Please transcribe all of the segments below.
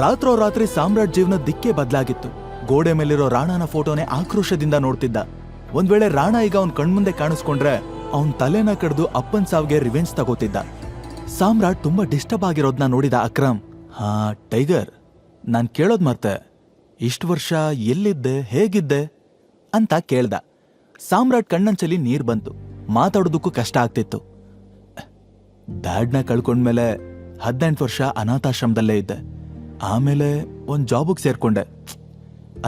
ರಾತ್ರೋರಾತ್ರಿ ಸಾಮ್ರಾಟ್ ಜೀವನ ದಿಕ್ಕೇ ಬದಲಾಗಿತ್ತು. ಗೋಡೆ ಮೇಲಿರೋ ರಾಣಾನ ಫೋಟೋನೇ ಆಕ್ರೋಶದಿಂದ ನೋಡ್ತಿದ್ದ. ಒಂದ್ ವೇಳೆ ರಾಣ ಈಗ ಅವನ್ ಕಣ್ಮುಂದೆ ಕಾಣಿಸ್ಕೊಂಡ್ರೆ ಅವನ್ ತಲೆನ ಕಡ್ದು ಅಪ್ಪನ್ ಸಾವಿಗೆ ರಿವೆಂಜ್ ತಗೋತಿದ್ದ. ಸಾಮ್ರಾಟ್ ತುಂಬಾ ಡಿಸ್ಟರ್ಬ್ ಆಗಿರೋದ್ನ ನೋಡಿದ ಅಕ್ರಮ್, ಹಾ ಟೈಗರ್, ನಾನ್ ಕೇಳೋದ್ ಮತ್ತೆ, ಇಷ್ಟು ವರ್ಷ ಎಲ್ಲಿದ್ದೆ, ಹೇಗಿದ್ದೆ ಅಂತ ಕೇಳ್ದ. ಸಾಮ್ರಾಟ್ ಕಣ್ಣಂಚಲಿ ನೀರ್ ಬಂತು. ಮಾತಾಡೋದಕ್ಕೂ ಕಷ್ಟ ಆಗ್ತಿತ್ತು. ಡ್ಯಾಡ್ನ ಕಳ್ಕೊಂಡ್ಮೇಲೆ 18 ವರ್ಷ ಅನಾಥಾಶ್ರಮದಲ್ಲೇ ಇದ್ದೆ. ಆಮೇಲೆ ಒಂದ್ ಜಾಬಿಗೆ ಸೇರ್ಕೊಂಡೆ.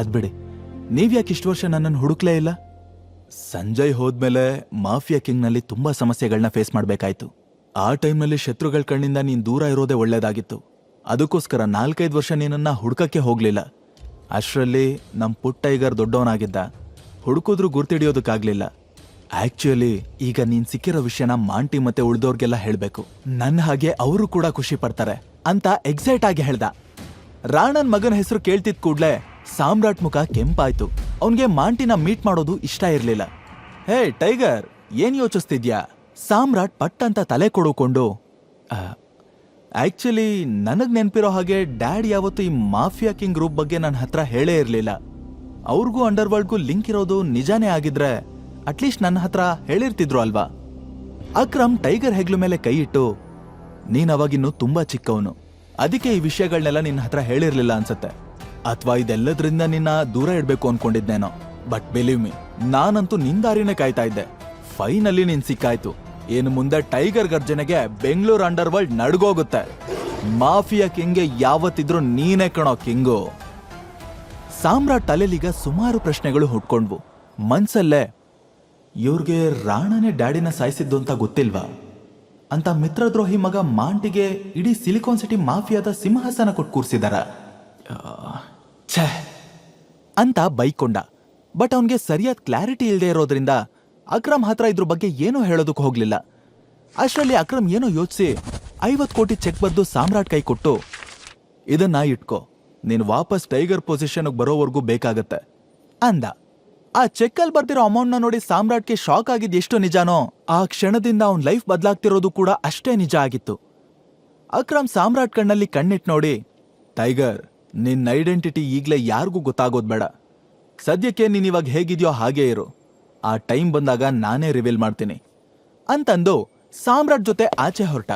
ಅದ್ಬಿಡಿ, ನೀವ್ಯಾಕೆ ಇಷ್ಟು ವರ್ಷ ನನ್ನನ್ನು ಹುಡುಕ್ಲೇ ಇಲ್ಲ? ಸಂಜಯ್ ಹೋದ್ಮೇಲೆ ಮಾಫಿಯಾ ಕಿಂಗ್ನಲ್ಲಿ ತುಂಬಾ ಸಮಸ್ಯೆಗಳನ್ನ ಫೇಸ್ ಮಾಡ್ಬೇಕಾಯ್ತು. ಆ ಟೈಮ್ನಲ್ಲಿ ಶತ್ರುಗಳ ಕಣ್ಣಿಂದ ನೀನ್ ದೂರ ಇರೋದೇ ಒಳ್ಳೇದಾಗಿತ್ತು. ಅದಕ್ಕೋಸ್ಕರ 4-5 ವರ್ಷ ನೀನನ್ನ ಹುಡುಕಕ್ಕೆ ಹೋಗ್ಲಿಲ್ಲ. ಅಷ್ಟರಲ್ಲಿ ನಮ್ ಪುಟ್ಟ ಟೈಗರ್ ದೊಡ್ಡವನಾಗಿದ್ದ. ಹುಡುಕಿದ್ರೂ ಗುರ್ತಿಡಿಯೋದಕ್ಕಾಗ್ಲಿಲ್ಲ. ಆಕ್ಚುಲಿ ಈಗ ನೀನ್ ಸಿಕ್ಕಿರೋ ವಿಷಯನ ಮಾಂಟಿ ಮತ್ತೆ ಉಳ್ದೋರ್ಗೆಲ್ಲ ಹೇಳ್ಬೇಕು. ನನ್ನ ಹಾಗೆ ಅವರು ಕೂಡ ಖುಷಿ ಪಡ್ತಾರೆ ಅಂತ ಎಕ್ಸೈಟ್ ಆಗಿ ಹೇಳ್ದ. ರಾಣನ್ ಮಗನ ಹೆಸರು ಕೇಳ್ತಿದ್ ಕೂಡ್ಲೆ ಸಾಮ್ರಾಟ್ ಮುಖ ಕೆಂಪಾಯ್ತು. ಅವನ್ಗೆ ಮಾಂಟಿನ ಮೀಟ್ ಮಾಡೋದು ಇಷ್ಟ ಇರ್ಲಿಲ್ಲ. ಹೇ ಟೈಗರ್, ಏನ್ ಯೋಚಿಸ್ತಿದ್ಯಾ? ಸಾಮ್ರಾಟ್ ಪಟ್ ಅಂತ ತಲೆ ಕೊಡುಕೊಂಡು, ಆಕ್ಚುಲಿ ನನಗ್ ನೆನ್ಪಿರೋ ಹಾಗೆ ಡ್ಯಾಡ್ ಯಾವತ್ತು ಈ ಮಾಫಿಯಾ ಕಿಂಗ್ ಗ್ರೂಪ್ ಬಗ್ಗೆ ನನ್ನ ಹತ್ರ ಹೇಳೇ ಇರ್ಲಿಲ್ಲ. ಅವ್ರಿಗೂ ಅಂಡರ್ವರ್ಲ್ಡ್ಗೂ ಲಿಂಕ್ ಇರೋದು ನಿಜಾನೇ ಆಗಿದ್ರೆ ಅಟ್ಲೀಸ್ಟ್ ನನ್ನ ಹತ್ರ ಹೇಳಿರ್ತಿದ್ರು ಅಲ್ವಾ? ಅಕ್ರಮ್ ಟೈಗರ್ ಹೆಗ್ಲು ಮೇಲೆ ಕೈ ಇಟ್ಟು, ನೀನ್ ಅವಾಗಿನ್ನು ತುಂಬಾ ಚಿಕ್ಕವನು, ಅದಕ್ಕೆ ಈ ವಿಷಯಗಳನ್ನೆಲ್ಲ ನಿನ್ನ ಹತ್ರ ಹೇಳಿರ್ಲಿಲ್ಲ ಅನ್ಸತ್ತೆ. ಅಥವಾ ಇದೆಲ್ಲದ್ರಿಂದ ನಿನ್ನ ದೂರ ಇಡ್ಬೇಕು ಅನ್ಕೊಂಡಿದ್ನೇನೋ. ಬಟ್ ಬಿಲೀವ್ ಮಿ, ನಾನಂತೂ ನಿಂದಾರಿನೇ ಕಾಯ್ತಾ ಇದ್ದೆ. ಫೈನಲಿ ನೀನ್ ಸಿಕ್ಕಾಯ್ತು. ಇನ್ನು ಮುಂದೆ ಟೈಗರ್ ಗರ್ಜನೆಗೆ ಬೆಂಗಳೂರು ಅಂಡರ್ವರ್ಲ್ಡ್ ನಡ್ಗೋಗುತ್ತೆ. ಮಾಫಿಯಾ ಕಿಂಗ್ಗೆ ಯಾವತ್ತಿದ್ರು ನೀನೇ ಕಣೋ ಕಿಂಗು. ಸಾಮ್ರಾಟ್ ತಲೆಲೀಗ ಸುಮಾರು ಪ್ರಶ್ನೆಗಳು ಹುಟ್ಕೊಂಡ್ವು. ಮನ್ಸಲ್ಲೇ, ಇವ್ರಿಗೆ ರಾಣನೇ ಡ್ಯಾಡಿನ ಸಾಯಿಸಿದ್ದು ಅಂತ ಗೊತ್ತಿಲ್ವಾ ಅಂತ ಮಿತ್ರದ್ರೋಹಿ ಮಗ ಮಾಂಟಿಗೆ ಇಡೀ ಸಿಲಿಕಾನ್ ಸಿಟಿ ಮಾಫಿಯಾದ ಸಿಂಹಾಸನ ಕೊಟ್ಟು ಕೂರ್ಸಿದಾರ ಛೇ ಅಂತ ಬೈಕೊಂಡ. ಬಟ್ ಅವನ್ಗೆ ಸರಿಯಾದ ಕ್ಲಾರಿಟಿ ಇಲ್ಲದೆ ಇರೋದ್ರಿಂದ ಅಕ್ರಮ್ ಹತ್ರ ಇದ್ರ ಬಗ್ಗೆ ಏನೂ ಹೇಳೋದಕ್ಕೆ ಹೋಗ್ಲಿಲ್ಲ. ಅಷ್ಟರಲ್ಲಿ ಅಕ್ರಮ್ ಏನೋ ಯೋಚಿಸಿ 50 ಕೋಟಿ ಚೆಕ್ ಬರೆದು ಸಾಮ್ರಾಟ್ ಕೈ ಕೊಟ್ಟು, ಇದನ್ನ ಇಟ್ಕೋ, ನೀನು ವಾಪಸ್ ಟೈಗರ್ ಪೊಸಿಷನ್ಗೆ ಬರೋವರೆಗೂ ಬೇಕಾಗತ್ತೆ ಅಂದ. ಆ ಚೆಕ್ಕಲ್ಲಿ ಬರ್ತಿರೋ ಅಮೌಂಟ್ನ ನೋಡಿ ಸಾಮ್ರಾಟ್ಗೆ ಶಾಕ್ ಆಗಿದ್ದು ಎಷ್ಟು ನಿಜಾನೋ, ಆ ಕ್ಷಣದಿಂದ ಅವನ್ ಲೈಫ್ ಬದಲಾಗ್ತಿರೋದು ಕೂಡ ಅಷ್ಟೇ ನಿಜ ಆಗಿತ್ತು. ಅಕ್ರಮ್ ಸಾಮ್ರಾಟ್ ಕಣ್ಣಲ್ಲಿ ಕಣ್ಣಿಟ್ ನೋಡಿ, ಟೈಗರ್, ನಿನ್ನ ಐಡೆಂಟಿಟಿ ಈಗ್ಲೇ ಯಾರಿಗೂ ಗೊತ್ತಾಗೋದ್ ಬೇಡ. ಸದ್ಯಕ್ಕೆ ನೀನಿವಾಗ ಹೇಗಿದ್ಯೋ ಹಾಗೇ ಇರು. ಆ ಟೈಮ್ ಬಂದಾಗ ನಾನೇ ರಿವೀಲ್ ಮಾಡ್ತೀನಿ ಅಂತಂದು ಸಾಮ್ರಾಟ್ ಜೊತೆ ಆಚೆ ಹೊರಟ.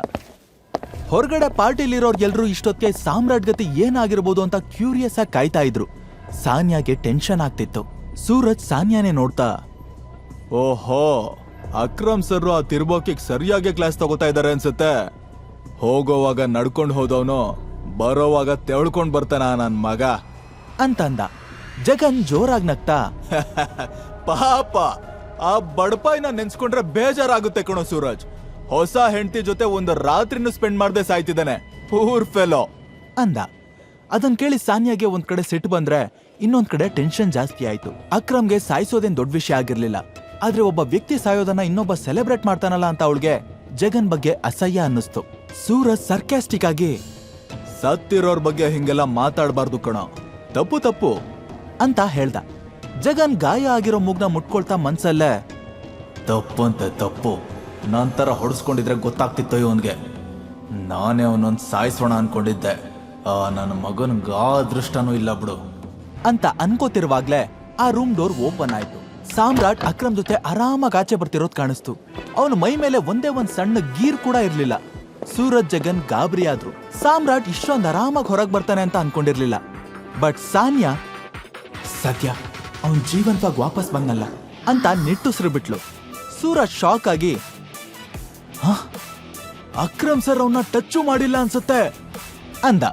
ಹೊರಗಡೆ ಪಾರ್ಟಿಲಿರೋರ್ಗೆಲ್ರೂ ಇಷ್ಟೊತ್ತಿಗೆ ಸಾಮ್ರಾಟ್ ಗತಿ ಏನಾಗಿರ್ಬೋದು ಅಂತ ಕ್ಯೂರಿಯಸ್ ಆಗಿ ಕಾಯ್ತಾ ಇದ್ರು. ಸಾನ್ಯಾಗೆ ಟೆನ್ಷನ್ ಆಗ್ತಿತ್ತು. ಸೂರಜ್ ಸಾನ್ಯಾನೇ ನೋಡ್ತಾ, ಓಹೋ, ಅಕ್ರಮ್ ಸರ್ ಆ ತಿರ್ಬೋಕಿಗೆ ಸರಿಯಾಗಿ ಕ್ಲಾಸ್ ತಗೋತಾ ಇದಾರೆ ಅನ್ಸುತ್ತೆ. ಹೋಗೋವಾಗ ನಡ್ಕೊಂಡು ಹೋದವನು ಬರೋವಾಗ ತೆಳ್ಕೊಂಡ್ ಬರ್ತಾನ ನನ್ ಮಗ ಅಂತಂದ. ಜಗನ್ ಜೋರಾಗಿ ನಗ್ತಾ, ಪಾಪ ಆ ಬಡಪಾಯಿನ ನೆನ್ಸ್ಕೊಂಡ್ರೆ ಬೇಜಾರಾಗುತ್ತೆ ಕಣೋ ಸೂರಜ್. ಹೊಸ ಹೆಂಡತಿ ಜೊತೆ ಒಂದು ರಾತ್ರಿನೂ ಸ್ಪೆಂಡ್ ಮಾಡದೆ ಸಾಯ್ತಿದ್ದಾನೆ, ಪೂರ್ ಫೆಲೋ ಅಂದ. ಅದನ್ ಕೇಳಿ ಸಾನ್ಯಾಗೆ ಒಂದ್ ಕಡೆ ಸಿಟ್ಟು ಬಂದ್ರೆ ಇನ್ನೊಂದ್ ಕಡೆ ಟೆನ್ಷನ್ ಜಾಸ್ತಿ ಆಯ್ತು. ಅಕ್ರಮ್ಗೆ ಸಾಯಿಸೋದೇನ್ ದೊಡ್ಡ ವಿಷಯ ಆಗಿರ್ಲಿಲ್ಲ. ಆದ್ರೆ ಒಬ್ಬ ವ್ಯಕ್ತಿ ಸಾಯೋದನ್ನ ಇನ್ನೊಬ್ಬ ಸೆಲೆಬ್ರೇಟ್ ಮಾಡ್ತಾನಲ್ಲ ಅಂತ ಅವಳಿಗೆ ಜಗನ್ ಬಗ್ಗೆ ಅಸಹ್ಯ ಅನ್ನಿಸ್ತು. ಸೂರಜ್ ಸರ್ಕ್ಯಾಸ್ಟಿಕ್ ಆಗಿ, ಸತ್ತಿರೋರ್ ಬಗ್ಗೆ ಹಿಂಗೆಲ್ಲ ಮಾತಾಡಬಾರ್ದು ಕಣೋ, ತಪ್ಪು ತಪ್ಪು ಅಂತ ಹೇಳ್ದ. ಜಗನ್ ಗಾಯ ಆಗಿರೋ ಮೂಗ್ನ ಮುಟ್ಕೊಳ್ತಾ ಮನ್ಸಲ್ಲೇ, ತಪ್ಪು ಅಂತ ತಪ್ಪು, ನಂತರ ಹೊಡೆಸ್ಕೊಂಡಿದ್ರೆ ಗೊತ್ತಾಗ್ತಿತ್ತೋ ಇವನ್ಗೆ. ನಾನೇ ಅವನೊಂದ್ ಸಾಯಿಸೋಣ ಅನ್ಕೊಂಡಿದ್ದೆ. ನನ್ನ ಮಗನ್ಗ ಅದೃಷ್ಟನೂ ಇಲ್ಲ ಬಿಡು ಅಂತ ಅನ್ಕೋತಿರುವಾಗ್ಲೇ ಆ ರೂಮ್ ಡೋರ್ ಓಪನ್ ಆಯ್ತು. ಸಾಮ್ರಾಟ್ ಅಕ್ರಮ್ ಜೊತೆ ಆರಾಮಾಗಿ ಆಚೆ ಬರ್ತಿರೋದ್ ಕಾಣಿಸ್ತು. ಅವನು ಮೈ ಮೇಲೆ ಒಂದೇ ಒಂದ್ ಸಣ್ಣ ಗೀರ್ ಕೂಡ ಇರ್ಲಿಲ್ಲ. ಸೂರಜ್ ಜಗನ್ ಗಾಬರಿ ಆದ್ರು. ಸಾಮ್ರಾಟ್ ಇಷ್ಟೊಂದು ಆರಾಮಾಗಿ ಹೊರಗೆ ಬರ್ತಾನೆ ಅಂತ ಅನ್ಕೊಂಡಿರ್ಲಿಲ್ಲ. ಬಟ್ ಸಾನ್ಯಾ, ಸದ್ಯ ಅವನ್ ಜೀವಂತವಾಗಿ ವಾಪಸ್ ಬಂದಲ್ಲ ಅಂತ ನಿಟ್ಟುಸಿರು ಬಿಟ್ಲು. ಸೂರಜ್ ಶಾಕ್ ಆಗಿ, ಅಕ್ರಮ್ ಸರ್ ಅವನ್ನ ಟಚ್ಚು ಮಾಡಿಲ್ಲ ಅನ್ಸುತ್ತೆ ಅಂದ.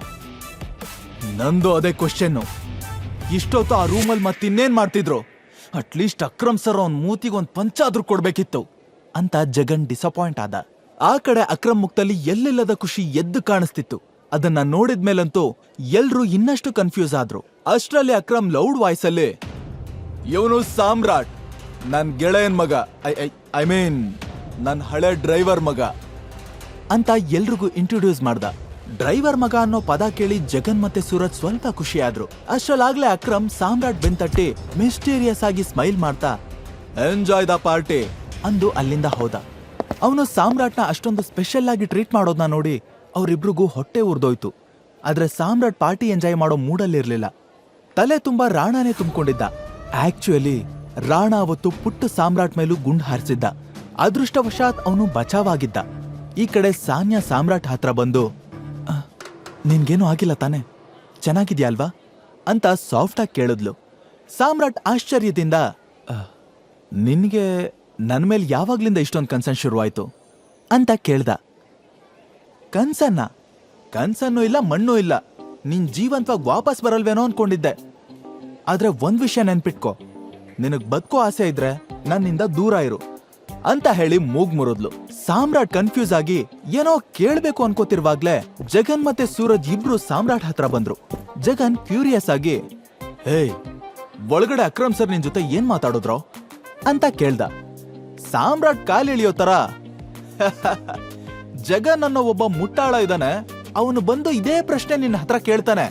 ನಂದು ಅದೇ ಕ್ವಶನ್ನು, ಇಷ್ಟೊತ್ತು ಆ ರೂಮಲ್ಲಿ ಮತ್ತಿನ್ನೇನ್ ಮಾಡ್ತಿದ್ರು? ಅಟ್ಲೀಸ್ಟ್ ಅಕ್ರಮ್ ಸರ್ ಅವನ್ ಮೂತಿಗೆ ಒಂದ್ ಪಂಚಾದ್ರೂ ಕೊಡ್ಬೇಕಿತ್ತು ಅಂತ ಜಗನ್ ಡಿಸಪಾಯಿಂಟ್ ಆದ. ಆ ಕಡೆ ಅಕ್ರಮ್ ಮುಖದಲ್ಲಿ ಎಲ್ಲಿಲ್ಲದ ಖುಷಿ ಎದ್ದು ಕಾಣಿಸ್ತಿತ್ತು. ಅದನ್ನ ನೋಡಿದ್ಮೇಲಂತೂ ಎಲ್ರೂ ಇನ್ನಷ್ಟು ಕನ್ಫ್ಯೂಸ್ ಆದ್ರು. ಅಷ್ಟರಲ್ಲಿ ಅಕ್ರಮ್ ಲೌಡ್ ವಾಯ್ಸ್ ಅಲ್ಲಿ, ಇವನು ಸಾಮ್ರಾಟ್, ನನ್ ಗೆಳೆಯನ್ ಮಗ, ಐ ಮೀನ್ ನನ್ ಹಳೆ ಡ್ರೈವರ್ ಮಗ ಅಂತ ಎಲ್ರಿಗೂ ಇಂಟ್ರೊಡ್ಯೂಸ್ ಮಾಡ್ದ. ಡ್ರೈವರ್ ಮಗ ಅನ್ನೋ ಪದ ಕೇಳಿ ಜಗನ್ ಮತ್ತೆ ಸೂರಜ್ ಸ್ವಲ್ಪ ಖುಷಿ ಆದ್ರು. ಅಷ್ಟರಲ್ಲಾಗ್ಲೇ ಅಕ್ರಮ್ ಸಾಮ್ರಾಟ್ ಬೆಂತಟ್ಟಿ ಮಿಸ್ಟೀರಿಯಸ್ ಆಗಿ ಸ್ಮೈಲ್ ಮಾಡ್ತಾ, ಎಂಜಾಯ್ ದ ಪಾರ್ಟಿ ಅಂದು ಅಲ್ಲಿಂದ ಹೋದ. ಅವನು ಸಾಮ್ರಾಟ್ನ ಅಷ್ಟೊಂದು ಸ್ಪೆಷಲ್ ಆಗಿ ಟ್ರೀಟ್ ಮಾಡೋದನ್ನ ನೋಡಿ ಅವರಿಬ್ರಿಗೂ ಹೊಟ್ಟೆ ಉರ್ದೋಯ್ತು. ಆದ್ರೆ ಸಾಮ್ರಾಟ್ ಪಾರ್ಟಿ ಎಂಜಾಯ್ ಮಾಡೋ ಮೂಡಲ್ಲಿರ್ಲಿಲ್ಲ. ತಲೆ ತುಂಬಾ ರಾಣಾನೇ ತುಂಬಿಕೊಂಡಿದ್ದ. ಆಕ್ಚುಲಿ ರಾಣಾ ಅವತ್ತು ಪುಟ್ಟ ಸಾಮ್ರಾಟ್ ಮೇಲೂ ಗುಂಡು ಹಾರಿಸಿದ್ದ. ಅದೃಷ್ಟವಶಾತ್ ಅವನು ಬಚಾವಾಗಿದ್ದ. ಈ ಕಡೆ ಸಾನ್ಯಾ ಸಾಮ್ರಾಟ್ ಹತ್ರ ಬಂದು, ನಿನ್ಗೇನು ಆಗಿಲ್ಲ ತಾನೆ, ಚೆನ್ನಾಗಿದ್ಯಾ ಅಲ್ವಾ ಅಂತ ಸಾಫ್ಟಾಗಿ ಕೇಳಿದ್ಲು. ಸಾಮ್ರಾಟ್ ಆಶ್ಚರ್ಯದಿಂದ, ನಿನ್ಗೆ ನನ್ ಮೇಲೆ ಯಾವಾಗ್ಲಿಂದ ಇಷ್ಟೊಂದು ಕನ್ಸರ್ನ್ ಶುರುವಾಯ್ತು ಅಂತ ಕೇಳ್ದ. ಕನ್ಸನ್ನೂ ಇಲ್ಲ ಮಣ್ಣೂ ಇಲ್ಲ, ನಿನ್ ಜೀವಂತವಾಗಿ ವಾಪಸ್ ಬರಲ್ವೇನೋ ಅನ್ಕೊಂಡಿದ್ದೆ. ಆದ್ರೆ ಒಂದ್ ವಿಷಯ ನೆನ್ಪಿಟ್ಕೋ, ನಿನಗ್ ಬದುಕೋ ಆಸೆ ಇದ್ರೆ ನನ್ನಿಂದ ದೂರ ಇರು ಅಂತ ಹೇಳಿ ಮೂಗ್ ಮುರಿದ್ಲು. ಸಾಮ್ರಾಟ್ ಕನ್ಫ್ಯೂಸ್ ಆಗಿ ಏನೋ ಕೇಳ್ಬೇಕು ಅನ್ಕೋತಿರುವಾಗ್ಲೇ ಜಗನ್ ಮತ್ತೆ ಸೂರಜ್ ಇಬ್ರು ಸಾಮ್ರಾಟ್ ಹತ್ರ ಬಂದ್ರು. ಜಗನ್ ಕ್ಯೂರಿಯಸ್ ಆಗಿ, ಹೇಯ್, ಒಳಗಡೆ ಅಕ್ರಮ್ ಸರ್ ನಿನ್ ಜೊತೆ ಏನ್ ಮಾತಾಡಿದ್ರೋ ಅಂತ ಕೇಳ್ದ. ಸಾಮ್ರಾಟ್ ಕಾಲಿಳಿಯೋ ತರ, ಜಗನ್ ಅನ್ನೋ ಒಬ್ಬ ಮುಟ್ಟಾಳ ಇದ್ದಾನೆ, ಅವನು ಬಂದು ಇದೇ ಪ್ರಶ್ನೆ ನಿನ್ನ ಹತ್ರ ಕೇಳ್ತಾನೆ,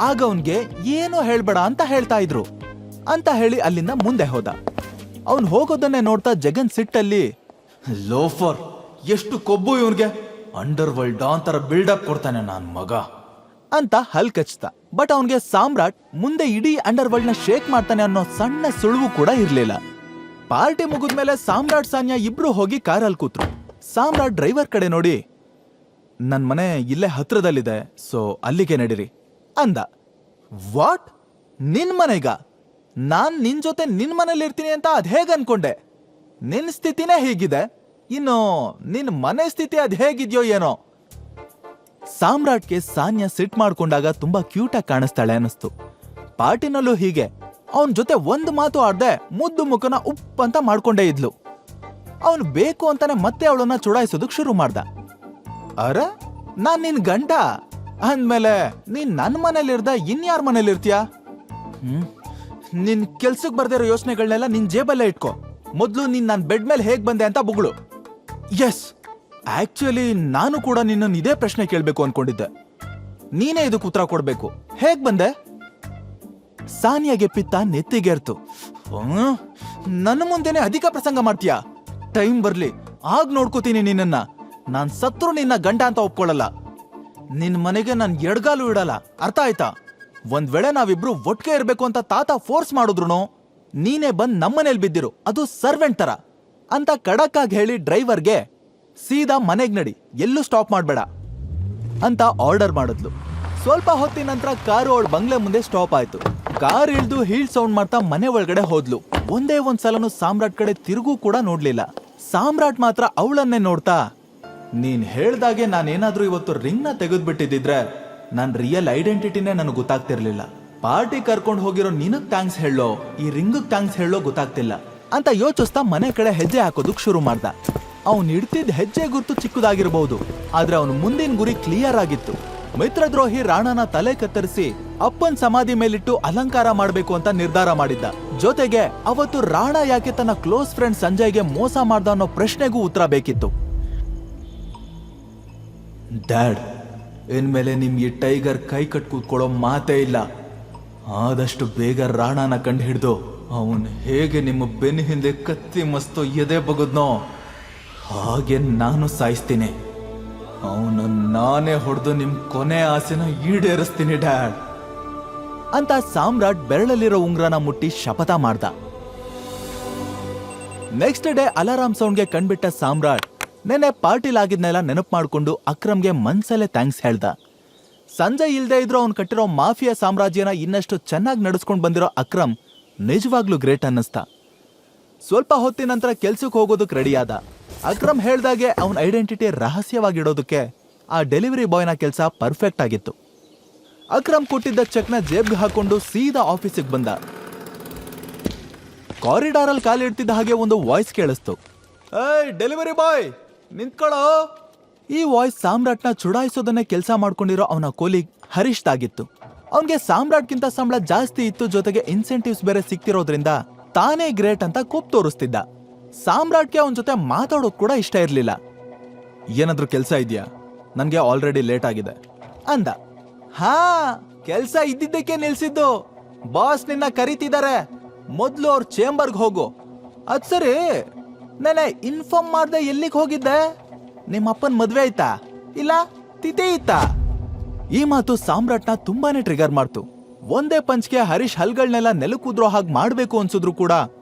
ಆಗ ಅವನ್ಗೆ ಏನೋ ಹೇಳ್ಬೇಡ ಅಂತ ಹೇಳ್ತಾ ಇದ್ರು ಅಂತ ಹೇಳಿ ಅಲ್ಲಿಂದ ಮುಂದೆ ಹೋದ. ಅವನ್ ಹೋಗೋದನ್ನೇ ನೋಡ್ತಾ ಜಗನ್ ಸಿಟ್ಟಲ್ಲಿ, ಲೋಫರ್, ಎಷ್ಟು ಕೊಬ್ಬು ಇವನ್ಗೆ, ಅಂಡರ್ ವರ್ಲ್ಡ್ ಡಾನ್ ತರ ಬಿಲ್ಡಪ್ ಕೊಡ್ತಾನೆ ನಾನ್ ಮಗ ಅಂತ ಹಲ್ ಕಚ್ತ. ಬಟ್ ಅವನ್ಗೆ ಸಾಮ್ರಾಟ್ ಮುಂದೆ ಇಡೀ ಅಂಡರ್ ವರ್ಲ್ಡ್ ನ ಶೇಕ್ ಮಾಡ್ತಾನೆ ಅನ್ನೋ ಸಣ್ಣ ಸುಳುವು ಕೂಡ ಇರ್ಲಿಲ್ಲ. ಪಾರ್ಟಿ ಮುಗಿದ್ಮೇಲೆ ಸಾಮ್ರಾಟ್ ಸಾನ್ಯಾ ಇಬ್ರು ಹೋಗಿ ಕಾರಲ್ಲಿ ಕೂತ್ರು. ಸಾಮ್ರಾಟ್ ಡ್ರೈವರ್ ಕಡೆ ನೋಡಿ, ನನ್ ಮನೆ ಇಲ್ಲೇ ಹತ್ರದಲ್ಲಿದೆ, ಸೊ ಅಲ್ಲಿಗೆ ನಡೀರಿ ಅಂದ. ವಾಟ್, ನಿನ್ ಮನೆಗ? ನಾನ್ ನಿನ್ ಜೊತೆ ನಿನ್ ಮನೇಲಿ ಇರ್ತೀನಿ ಅಂತ ಅದ್ ಹೇಗ್ ಅನ್ಕೊಂಡೆ? ನಿನ್ ಸ್ಥಿತಿನೇ ಹೀಗಿದೆ, ಇನ್ನು ನಿನ್ ಮನೆ ಸ್ಥಿತಿ ಅದ್ ಹೇಗಿದ್ಯೋ ಏನೋ. ಸಾಮ್ರಾಟ್ಗೆ ಸಾನ್ಯಾ ಸಿಟ್ ಮಾಡ್ಕೊಂಡಾಗ ತುಂಬಾ ಕ್ಯೂಟ್ ಆಗಿ ಕಾಣಿಸ್ತಾಳೆ ಅನಿಸ್ತು. ಪಾರ್ಟಿನಲ್ಲೂ ಹೀಗೆ ಅವನ್ ಜೊತೆ ಒಂದ್ ಮಾತು ಆಡ್ದೆ ಮುದ್ದು ಮುಖನ ಉಪ್ ಅಂತ ಮಾಡ್ಕೊಂಡೇ ಇದ್ಲು. ಅವನು ಬೇಕು ಅಂತಾನೆ ಮತ್ತೆ ಅವಳನ್ನ ಚುಡಾಯಿಸೋದಕ್ ಶುರು ಮಾಡ್ದ. ಅರ, ನಾನ್ ನಿನ್ ಗಂಡ ಅಂದ್ಮೇಲೆ ನೀನ್ ನನ್ ಮನೇಲಿರ್ದ ಇನ್ಯಾರ ಮನೇಲಿರ್ತೀಯ? ನಿನ್ ಕೆಲ್ಸಕ್ ಬರ್ದಿರೋ ಯೋಚನೆಗಳನ್ನೆಲ್ಲ ನಿನ್ ಜೇಬಲ್ಲೇ ಇಟ್ಕೋ. ಮೊದ್ಲು ನೀನ್ ನನ್ ಬೆಡ್ ಮೇಲೆ ಹೇಗ್ ಬಂದೆ ಅಂತ ಬುಗಳು. ಎಸ್, ಆಕ್ಚುಲಿ ನಾನು ಕೂಡ ನಿನ್ನ ಇದೇ ಪ್ರಶ್ನೆ ಕೇಳ್ಬೇಕು ಅನ್ಕೊಂಡಿದ್ದೆ. ನೀನೇ ಇದಕ್ಕೆ ಉತ್ತರ ಕೊಡ್ಬೇಕು. ಹೇಗ್ ಬಂದೆ? ಸಾನಿಯಾಗೆ ಪಿತ್ತ ನೆತ್ತಿಗೆರ್ತು. ನನ್ನ ಮುಂದೆನೆ ಅಧಿಕ ಪ್ರಸಂಗ ಮಾಡ್ತೀಯಾ? ಟೈಮ್ ಬರ್ಲಿ ಆಗ್ ನೋಡ್ಕೋತೀನಿ ನಿನ್ನ. ನಾನ್ ಸತ್ರು ನಿನ್ನ ಗಂಡ ಅಂತ ಒಪ್ಕೊಳ್ಳಲ್ಲ. ನಿನ್ ಮನೆಗೆ ನಾನ್ ಎಡ್ಗಾಲು ಇಡಲ್ಲ, ಅರ್ಥ ಆಯ್ತಾ? ಒಂದ್ ವೇಳೆ ನಾವಿಬ್ರು ಒಟ್ಟಿಗೆ ಇರ್ಬೇಕು ಅಂತ ತಾತ ಫೋರ್ಸ್ ಮಾಡಿದ್ರು ನೀನೇ ಬಂದ್ ನಮ್ಮನೇಲಿ ಬಿದ್ದಿರು, ಅದು ಸರ್ವೆಂಟ್ ತರ ಅಂತ ಖಡಕ್ ಆಗಿ ಹೇಳಿ ಡ್ರೈವರ್ಗೆ ಸೀದಾ ಮನೆಗ್ ನಡಿ, ಎಲ್ಲೂ ಸ್ಟಾಪ್ ಮಾಡ್ಬೇಡ ಅಂತ ಆರ್ಡರ್ ಮಾಡಿದ್ಲು. ಸ್ವಲ್ಪ ಹೊತ್ತಿನ ನಂತರ ಕಾರು ಅವಳ ಬಂಗ್ಲೆ ಮುಂದೆ ಸ್ಟಾಪ್ ಆಯ್ತು. ಕಾರ್ ಇಳ್ದು ಹೀಲ್ ಸೌಂಡ್ ಮಾಡ್ತಾ ಮನೆ ಒಳಗಡೆ ಹೋದ್ಲು. ಒಂದೇ ಒಂದ್ಸಲನು ಸಾಮ್ರಾಟ್ ಕಡೆ ತಿರುಗೂ ಕೂಡ ನೋಡ್ಲಿಲ್ಲ. ಸಾಮ್ರಾಟ್ ಮಾತ್ರ ಅವಳನ್ನೇ ನೋಡ್ತಾ, ನೀನ್ ಹೇಳ್ದಾಗೆ ನಾನೇನಾದ್ರೂ ಇವತ್ತು ರಿಂಗ್ ನ ತೆಗೆದ್ಬಿಟ್ಟಿದ್ರೆ ನನ್ ರಿಯಲ್ ಐಡೆಂಟಿಟಿನೇ ನನಗೆ ಗೊತ್ತಾಗ್ತಿರ್ಲಿಲ್ಲ. ಪಾರ್ಟಿ ಕರ್ಕೊಂಡು ಹೋಗಿರೋ ನಿನಗ್ ಥ್ಯಾಂಕ್ಸ್ ಹೇಳೋ, ಈ ರಿಂಗ್ ಥ್ಯಾಂಕ್ಸ್ ಹೇಳೋ ಗೊತ್ತಾಗ್ತಿಲ್ಲ ಅಂತ ಯೋಚಿಸ್ತಾ ಮನೆ ಕಡೆ ಹೆಜ್ಜೆ ಹಾಕೋದಕ್ ಶುರು ಮಾಡ್ದ. ಅವನ್ ಇಡ್ತಿದ್ದ ಹೆಜ್ಜೆ ಗುರ್ತು ಚಿಕ್ಕದಾಗಿರ್ಬಹುದು, ಆದ್ರೆ ಅವನು ಮುಂದಿನ ಗುರಿ ಕ್ಲಿಯರ್ ಆಗಿತ್ತು. ಮಿತ್ರದ್ರೋಹಿ ರಾಣಾನ ತಲೆ ಕತ್ತರಿಸಿ ಅಪ್ಪನ್ ಸಮಾಧಿ ಮೇಲಿಟ್ಟು ಅಲಂಕಾರ ಮಾಡ್ಬೇಕು ಅಂತ ನಿರ್ಧಾರ ಮಾಡಿದ್ದ. ಜೊತೆಗೆ ಅವತ್ತು ರಾಣಾ ಯಾಕೆ ತನ್ನ ಕ್ಲೋಸ್ ಫ್ರೆಂಡ್ ಸಂಜಯ್ಗೆ ಮೋಸ ಮಾಡ್ದ ಅನ್ನೋ ಪ್ರಶ್ನೆಗೂ ಉತ್ತರ ಬೇಕಿತ್ತು. ಡ್ಯಾಡ್, ಇನ್ಮೇಲೆ ನಿಮ್ ಈ ಟೈಗರ್ ಕೈ ಕಟ್ ಕೂತ್ಕೊಳ್ಳೋ ಮಾತೇ ಇಲ್ಲ. ಆದಷ್ಟು ಬೇಗ ರಾಣಾನ ಕಂಡು ಹಿಡ್ದು ಅವನ್ ಹೇಗೆ ನಿಮ್ಮ ಬೆನ್ನ ಹಿಂದೆ ಕತ್ತಿ ಮಸ್ತು ಎದೆ ಬಗದ್ನೋ ಹಾಗೆ ನಾನು ಸಾಯಿಸ್ತೀನಿ. ಅವನು ನಾನೇ ಹೊಡೆದು ನಿಮ್ ಕೊನೆ ಆಸೆನ ಈಡೇರಿಸ್ತೀನಿ ಡ್ಯಾಡ್ ಅಂತ ಸಾಮ್ರಾಟ್ ಬೆರಳಲ್ಲಿರೋ ಉಂಗ್ರನ ಮುಟ್ಟಿ ಶಪಥ ಮಾಡ್ದ. ನೆಕ್ಸ್ಟ್ ಡೇ ಅಲಾರಾಮ್ ಸೌಂಡ್ಗೆ ಕಣ್ಬಿಟ್ಟ ಸಾಮ್ರಾಟ್ ನೆನೆ ಪಾರ್ಟಿಲಾಗಿದ್ನೆಲ್ಲ ನೆನಪು ಮಾಡ್ಕೊಂಡು ಅಕ್ರಮ್ಗೆ ಮನ್ಸಲ್ಲೇ ಥ್ಯಾಂಕ್ಸ್ ಹೇಳ್ದ. ಸಂಜಯ್ ಇಲ್ದೇ ಇದ್ರು ಅವ್ನು ಕಟ್ಟಿರೋ ಮಾಫಿಯಾ ಸಾಮ್ರಾಜ್ಯನ ಇನ್ನಷ್ಟು ಚೆನ್ನಾಗಿ ನಡೆಸ್ಕೊಂಡು ಬಂದಿರೋ ಅಕ್ರಮ್ ನಿಜವಾಗ್ಲೂ ಗ್ರೇಟ್ ಅನ್ನಿಸ್ತಾ. ಸ್ವಲ್ಪ ಹೊತ್ತಿನ ನಂತರ ಕೆಲ್ಸಕ್ಕೆ ಹೋಗೋದಕ್ಕೆ ರೆಡಿಯಾದ. ಅಕ್ರಮ್ ಹೇಳ್ದಾಗೆ ಅವನ ಐಡೆಂಟಿಟಿ ರಹಸ್ಯವಾಗಿಡೋದಕ್ಕೆ ಆ ಡೆಲಿವರಿ ಬಾಯ್ನ ಕೆಲಸ ಪರ್ಫೆಕ್ಟ್ ಆಗಿತ್ತು. ಅಕ್ರಮ್ ಕೊಟ್ಟಿದ್ದ ಚೆಕ್ನ ಜೇಬ್ಗೆ ಹಾಕೊಂಡು ಸೀದಾ ಆಫೀಸಿಗೆ ಬಂದ. ಕಾರಿಡಾರಲ್ಲಿ ಕಾಲಿಡ್ತಿದ್ದ ಹಾಗೆ ಒಂದು ವಾಯ್ಸ್ ಕೇಳಿಸ್ತು. ಏಯ್ ಡೆಲಿವರಿ ಬಾಯ್, ನಿಂತ್ಕೊಳ್ಳೋ. ಈ ವಾಯ್ಸ್ ಸಾಮ್ರಾಟ್ನ ಚುಡಾಯಿಸೋದನ್ನೇ ಕೆಲಸ ಮಾಡ್ಕೊಂಡಿರೋ ಅವನ ಕೊಲೀಗ್ ಹರೀಶ್ ತಾಗಿತ್ತು. ಅವನ್ಗೆ ಸಾಮ್ರಾಟ್ಗಿಂತ ಸಂಬಳ ಜಾಸ್ತಿ ಇತ್ತು, ಜೊತೆಗೆ ಇನ್ಸೆಂಟಿವ್ಸ್ ಬೇರೆ ಸಿಕ್ತಿರೋದ್ರಿಂದ ತಾನೇ ಗ್ರೇಟ್ ಅಂತ ಕೋಪ್ ತೋರಿಸ್ತಿದ್ದ. ಸಾಮ್ರಾಟ್ಗೆ ಅವನ ಜೊತೆ ಮಾತಾಡೋದು ಕೂಡ ಇಷ್ಟ ಇರ್ಲಿಲ್ಲ. ಏನಾದ್ರೂ ಕೆಲ್ಸ ಇದೆಯಾ? ನನ್ಗೆ ಆಲ್ರೆಡಿ ಲೇಟ್ ಆಗಿದೆ ಅಂದ. ಹಾ, ಕೆಲ್ಸ ಇದ್ದಿದ್ದಕ್ಕೆ ನಿಲ್ಸಿದ್ದು. ಬಾಸ್ ನಿನ್ನ ಕರೀತಿದ್ದಾರೆ, ಮೊದ್ಲು ಅವ್ರ ಚೇಂಬರ್ಗ್ ಹೋಗು. ಅದ್ ಸರಿ, ನೆನೆ ಇನ್ಫಾರ್ಮ್ ಮಾಡ್ದೆ ಎಲ್ಲಿಗೆ ಹೋಗಿದ್ದೆ? ನಿಮ್ಮ ಅಪ್ಪನ್ ಮದ್ವೆ ಆಯ್ತಾ ಇಲ್ಲ ತಿಥಿ ಇತ್ತಾ? ಈ ಮಾತು ಸಾಮ್ರಾಟ್ನ ತುಂಬಾನೇ ಟ್ರಿಗರ್ ಮಾಡ್ತು. ಒಂದೇ ಪಂಚ್ಗೆ ಹರೀಶ್ ಹಲ್ಗಳನ್ನೆಲ್ಲ ನೆಲಕ್ಕುದ್ರೋ ಹಾಗೆ ಮಾಡ್ಬೇಕು ಅನ್ಸಿದ್ರು ಕೂಡ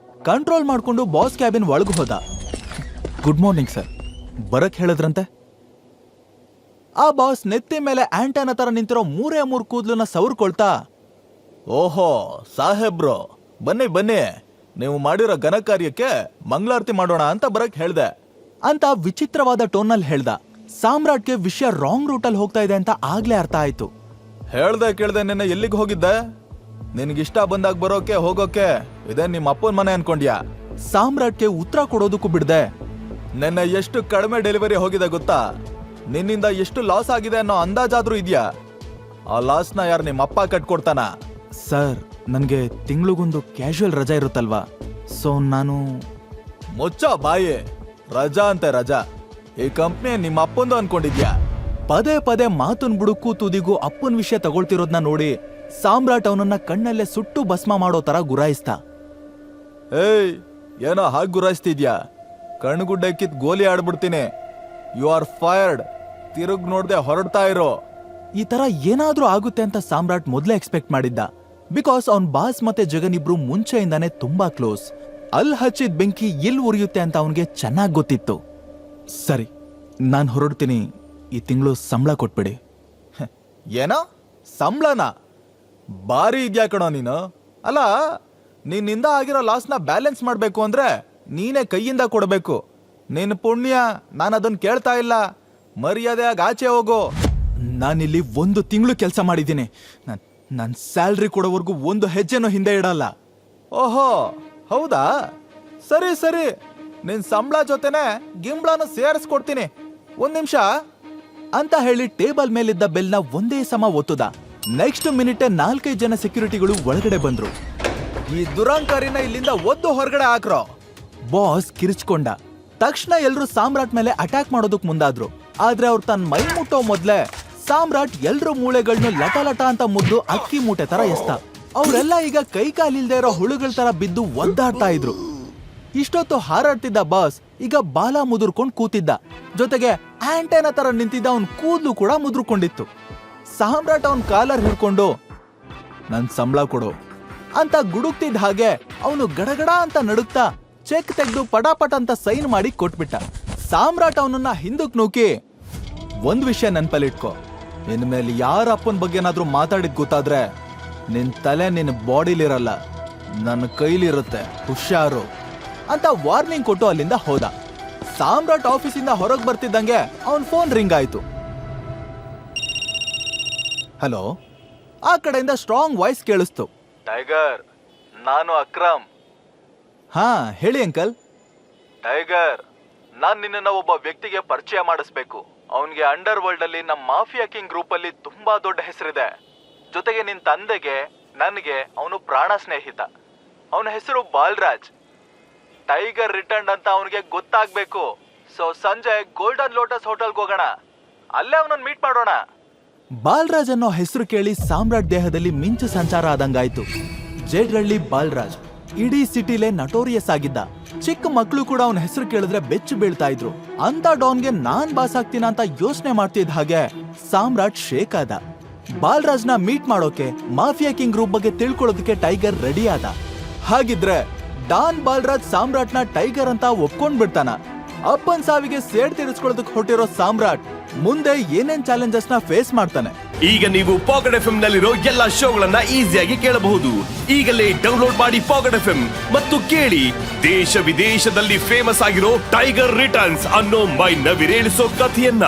ಕಂಟ್ರೋಲ್ ಮಾಡ್ಕೊಂಡು ಬಾಸ್ ಕ್ಯಾಬಿನ್ ಒಳಗು ಹೋದ. ಗುಡ್ ಮಾರ್ನಿಂಗ್ ಸರ್, ಬರಕ್ ಹೇಳಿದ್ರಂತೆ. ಆ ಬಾಸ್ ನೆತ್ತಿ ಮೇಲೆ ಆಂಟನ ತರ ನಿಂತಿರೋ 3 ಕೂದ್ಲನ್ನ ಸವರ್ಕೊಳ್ತಾ, ಓಹೋ ಸಾಹೇಬ್ರು, ಬನ್ನಿ ಬನ್ನಿ, ನೀವು ಮಾಡಿರೋ ಘನ ಕಾರ್ಯಕ್ಕೆ ಮಂಗಳಾರತಿ ಮಾಡೋಣ ಅಂತ ಬರಕ್ ಹೇಳ್ದೆ ಅಂತ ವಿಚಿತ್ರವಾದ ಟೋನಲ್ಲಿ ಹೇಳ್ದ. ಸಾಮ್ರಾಟ್ಗೆ ವಿಷಯ ರಾಂಗ್ ರೂಟಲ್ಲಿ ಹೋಗ್ತಾ ಇದೆ ಅಂತ ಆಗ್ಲೇ ಅರ್ಥ ಆಯ್ತು. ಹೇಳ್ದೆ ಕೇಳ್ದೆ ನಿನ್ನೆ ಎಲ್ಲಿಗೆ ಹೋಗಿದ್ದೆ? ನಿನ್ಗಿಷ್ಟ ಬಂದಾಗ ಬರೋಕೆ ಹೋಗೋಕೆ ಇದೇ ನಿಮ್ಮ ಅಪ್ಪನ ಮನೆ ಅನ್ಕೊಂಡ್ಯಾ? ಸಾಮ್ರಾಟ್ಗೆ ಉತ್ತರ ಕೊಡೋದಕ್ಕೂ ಬಿಡ್ದೆ. ನಿನ್ನೆ ಎಷ್ಟು ಕಡಿಮೆ ಡೆಲಿವರಿ ಹೋಗಿದೆ ಗೊತ್ತಾ? ನಿನ್ನಿಂದ ಎಷ್ಟು ಲಾಸ್ ಆಗಿದೆ ಅನ್ನೋ ಅಂದಾಜಾದ್ರೂ ಇದ್ಯಾ? ಆ ಲಾಸ್ನ ಯಾರು ನಿಮ್ಮ ಅಪ್ಪ ಕಟ್ಕೊಡ್ತಾನ? ಸರ್, ನನ್ಗೆ ತಿಂಗ್ಳಿಗೊಂದು ಕ್ಯಾಶುವಲ್ ರಜಾ ಇರುತ್ತಲ್ವಾ, ಸೊ ನಾನು... ಮುಚ್ಚ ಬಾಯಿ, ರಜಾ ಅಂತೆ ರಜಾ. ಈ ಕಂಪ್ನಿ ನಿಮ್ಮ ಅಪ್ಪಂದು ಅನ್ಕೊಂಡಿದ್ಯಾ? ಪದೇ ಪದೇ ಮಾತನ್ ಬುಡುಕು ತುದಿಗೂ ಅಪ್ಪನ್ ವಿಷಯ ತಗೊಳ್ತಿರೋದ್ನ ನೋಡಿ ಸಾಮ್ರಾಟ್ ಅವನನ್ನ ಕಣ್ಣಲ್ಲೇ ಸುಟ್ಟು ಭಸ್ಮ ಮಾಡೋ ತರ ಗುರಾಯಿಸ್ತ. ಏಯ್, ಏನೋ ಹಾಗೆ ಗುರಾಯಿಸ್ತಿದ್ಯಾ? ಕಣ್ಗುಡ್ಡೆ ಕಿತ್ ಗೋಲಿ ಆಡ್ಬಿಡ್ತೀನಿ. You are fired. ತಿರುಗ್ ನೋಡ್ದೆ ಹೊರಡ್ತಾ ಇರೋ. ಈ ತರ ಏನಾದ್ರೂ ಆಗುತ್ತೆ ಅಂತ ಸಾಮ್ರಾಟ್ ಮೊದ್ಲೇ ಎಕ್ಸ್ಪೆಕ್ಟ್ ಮಾಡಿದ್ದ. ಬಿಕಾಸ್ ಅವನ್ ಬಾಸ್ ಮತ್ತೆ ಜಗನ್ ಇಬ್ರು ಮುಂಚೆಯಿಂದಾನೆ ತುಂಬಾ ಕ್ಲೋಸ್. ಅಲ್ ಹಚ್ಚಿದ ಬೆಂಕಿ ಎಲ್ಲಿ ಉರಿಯುತ್ತೆ ಅಂತ ಅವನ್ಗೆ ಚೆನ್ನಾಗ್ ಗೊತ್ತಿತ್ತು. ಸರಿ, ನಾನ್ ಹೊರಡ್ತೀನಿ. ಈ ತಿಂಗಳು ಸಂಬಳ ಕೊಟ್ಬಿಡಿ. ಏನೋ ಸಂಬಳನ? ಬಾರಿ ಇದ್ಯಾ ಕಣೋ ನೀನು. ಅಲ್ಲ, ನಿನ್ನಿಂದ ಆಗಿರೋ ಲಾಸ್ನ ಬ್ಯಾಲೆನ್ಸ್ ಮಾಡ್ಬೇಕು ಅಂದ್ರೆ ನೀನೇ ಕೈಯಿಂದ ಕೊಡಬೇಕು. ನಿನ್ ಪುಣ್ಯ ನಾನು ಅದನ್ನ ಕೇಳ್ತಾ ಇಲ್ಲ. ಮರ್ಯಾದೆಯಾಗಿ ಆಚೆ ಹೋಗು. ನಾನಿಲ್ಲಿ 1 ತಿಂಗಳು ಕೆಲಸ ಮಾಡಿದ್ದೀನಿ. ನನ್ ಸ್ಯಾಲ್ರಿ ಕೊಡೋವರೆಗೂ 1 ಹೆಜ್ಜೆನೂ ಹಿಂದೆ ಇಡಲ್ಲ. ಓಹೋ ಹೌದಾ? ಸರಿ ಸರಿ, ನಿನ್ ಸಂಬಳ ಜೊತೆನೆ ಗಿಂಬಳನು ಸೇರಿಸ್ಕೊಡ್ತೀನಿ. 1 ನಿಮಿಷ ಅಂತ ಹೇಳಿ ಟೇಬಲ್ ಮೇಲಿದ್ದ ಬೆಲ್ನ ಒಂದೇ ಸಮ ಒತ್ತುದ. ನೆಕ್ಸ್ಟ್ ಮಿನಿಟ್ 4-5 ಜನ ಸೆಕ್ಯೂರಿಟಿಗಳು ಒಳಗಡೆ ಬಂದ್ರು. ಈ ದುರಂಕಾರಿನ ಇಲ್ಲಿಂದ ಒದ್ದು ಹೊರಗಡೆ ಹಾಕ್ರೋ. ಬಾಸ್ ಕಿರಿಚ್ಕೊಂಡ. ತಕ್ಷಣ ಎಲ್ರು ಸಾಮ್ರಾಟ್ ಮೇಲೆ ಅಟ್ಯಾಕ್ ಮಾಡೋದಕ್ ಮುಂದಾದ್ರು. ಆದ್ರೆ ಅವ್ರು ತನ್ನ ಮೈ ಮುಟ್ಟೋ ಮೊದ್ಲೇ ಸಾಮ್ರಾಟ್ ಎಲ್ರು ಮೂಳೆಗಳನ್ನು ಲಟ ಲಟ ಅಂತ ಮುದ್ದು ಅಕ್ಕಿ ಮೂಟೆ ತರ ಎಸ್ತ. ಅವರೆಲ್ಲ ಈಗ ಕೈ ಕಾಲಿಲ್ದೇ ಇರೋ ಹುಳುಗಳ ತರ ಬಿದ್ದು ಒದ್ದಾಡ್ತಾ ಇದ್ರು. ಇಷ್ಟೊತ್ತು ಹಾರಾಡ್ತಿದ್ದ ಬಾಸ್ ಈಗ ಬಾಲ ಮುದುರ್ಕೊಂಡ್ ಕೂತಿದ್ದ. ಜೊತೆಗೆ ಆಂಟೆನ ತರ ನಿಂತಿದ್ದ ಅವನ್ ಕೂದ್ಲು ಕೂಡ ಮುದುರ್ಕೊಂಡಿತ್ತು. ಸಾಮ್ರಾಟ್ ಅವನ್ ಕಾಲರ್ ಹಿಡ್ಕೊಂಡು ನನ್ ಸಂಬಳ ಕೊಡು ಅಂತ ಗುಡುಕ್ತಿದ್ದ ಹಾಗೆ ಅವನು ಗಡಗಡ ಅಂತ ನಡುಕ್ತಾ ಚೆಕ್ ತೆಗೆದು ಪಟಾಪಟ್ ಅಂತ ಸೈನ್ ಮಾಡಿ ಕೊಟ್ಬಿಟ್ಟ. ಸಾಮ್ರಾಟ್ ಅವನನ್ನ ಹಿಂದಕ್ ನೂಕಿ, 1 ವಿಷಯ ನೆನ್ಪಲ್ಲಿಟ್ಕೋ, ಇನ್ಮೇಲೆ ಯಾರ ಅಪ್ಪನ ಬಗ್ಗೆ ಏನಾದ್ರೂ ಮಾತಾಡಿದ್ ಗೊತ್ತಾದ್ರೆ ನಿನ್ ತಲೆ ನಿನ್ ಬಾಡಿಲಿರಲ್ಲ, ನನ್ನ ಕೈಲಿರುತ್ತೆ, ಹುಷಾರು ಅಂತ ವಾರ್ನಿಂಗ್ ಕೊಟ್ಟು ಅಲ್ಲಿಂದ ಹೋದ. ಸಾಮ್ರಾಟ್ ಆಫೀಸಿಂದ ಹೊರಗೆ ಬರ್ತಿದ್ದಂಗೆ ಅವನ್ ಫೋನ್ ರಿಂಗ್ ಆಯ್ತು. ಹಲೋ. ಆ ಕಡೆಯಿಂದ ಸ್ಟ್ರಾಂಗ್ ವಾಯ್ಸ್ ಕೇಳಿಸ್ತು. ಟೈಗರ್, ನಾನು ಅಕ್ರಮ್. ಹಾ ಹೇಳಿ ಅಂಕಲ್. ಟೈಗರ್, ನಾನ್ ನಿನ್ನ ಒಬ್ಬ ವ್ಯಕ್ತಿಗೆ ಪರಿಚಯ ಮಾಡಿಸ್ಬೇಕು. ಅವನ್ಗೆ ಅಂಡರ್ ವರ್ಲ್ಡ್ ಅಲ್ಲಿ ನಮ್ಮ ಮಾಫಿಯಾ ಕಿಂಗ್ ಗ್ರೂಪ್ ಅಲ್ಲಿ ತುಂಬಾ ದೊಡ್ಡ ಹೆಸರಿದೆ. ಜೊತೆಗೆ ನಿನ್ ತಂದೆಗೆ ನನಗೆ ಅವನು ಪ್ರಾಣ ಸ್ನೇಹಿತ. ಅವನ ಹೆಸರು ಬಾಲ್ರಾಜ್. ಟೈಗರ್ ರಿಟರ್ನ್ ಅಂತ ಅವನಿಗೆ ಗೊತ್ತಾಗ್ಬೇಕು. ಸೊ ಸಂಜೆ ಗೋಲ್ಡನ್ ಲೋಟಸ್ ಹೋಟೆಲ್ಗೆ ಹೋಗೋಣ, ಅಲ್ಲೇ ಅವನನ್ನ ಮೀಟ್ ಮಾಡೋಣ. ಬಾಲ್ರಾಜ್ ಅನ್ನೋ ಹೆಸರು ಕೇಳಿ ಸಾಮ್ರಾಟ್ ದೇಹದಲ್ಲಿ ಮಿಂಚು ಸಂಚಾರ ಆದಂಗಾಯ್ತು. ಜೇಡ್ರಳ್ಳಿ ಬಾಲ್ರಾಜ್ ಇಡೀ ಸಿಟಿಲೇ ನಟೋರಿಯಸ್ ಆಗಿದ್ದ. ಚಿಕ್ಕ ಮಕ್ಕಳು ಕೂಡ ಅವನ ಹೆಸರು ಕೇಳಿದ್ರೆ ಬೆಚ್ಚು ಬೀಳ್ತಾ ಇದ್ರು. ಅಂತ ಡಾನ್ಗೆ ನಾನ್ ಬಾಸ್ ಆಗ್ತೀನ ಅಂತ ಯೋಚನೆ ಮಾಡ್ತಿದ್ದ ಹಾಗೆ ಸಾಮ್ರಾಟ್ ಶೇಕ್ ಆದ. ಬಾಲ್ರಾಜ್ನ ಮೀಟ್ ಮಾಡೋಕೆ, ಮಾಫಿಯಾ ಕಿಂಗ್ ಗ್ರೂಪ್ ಬಗ್ಗೆ ತಿಳ್ಕೊಳ್ಳೋದಕ್ಕೆ ಟೈಗರ್ ರೆಡಿ ಆದ. ಹಾಗಿದ್ರೆ ಡಾನ್ ಬಾಲ್ರಾಜ್ ಸಾಮ್ರಾಟ್ನ ಟೈಗರ್ ಅಂತ ಒಪ್ಕೊಂಡ್ ಬಿಡ್ತಾನ. ಅಪ್ಪನ್ ಸಾವಿಗೆ ಸೇಡ್ ತೀರಿಸ್ಕೊಳ್ಳೋದಕ್ಕೆ ಹೊರಟಿರೋ ಸಾಮ್ರಾಟ್ ಮುಂದೆ ಏನೇನ್ ಚಾಲೆಂಜಸ್ ನ ಫೇಸ್ ಮಾಡ್ತಾನೆ. ಈಗ ನೀವು ಪಾಕೆಟ್ ಎಫ್ಎಂ ನಲ್ಲಿರೋ ಎಲ್ಲಾ ಶೋಗಳನ್ನ ಈಸಿಯಾಗಿ ಕೇಳಬಹುದು. ಈಗಲೇ ಡೌನ್ಲೋಡ್ ಮಾಡಿ ಪಾಕೆಟ್ ಎಫ್ಎಂ ಮತ್ತು ಕೇಳಿ ದೇಶ ವಿದೇಶದಲ್ಲಿ ಫೇಮಸ್ ಆಗಿರೋ ಟೈಗರ್ ರಿಟರ್ನ್ಸ್ ಅನ್ನೋ ಮೈ ನವಿರೇಳಿಸೋ ಕಥೆಯನ್ನ.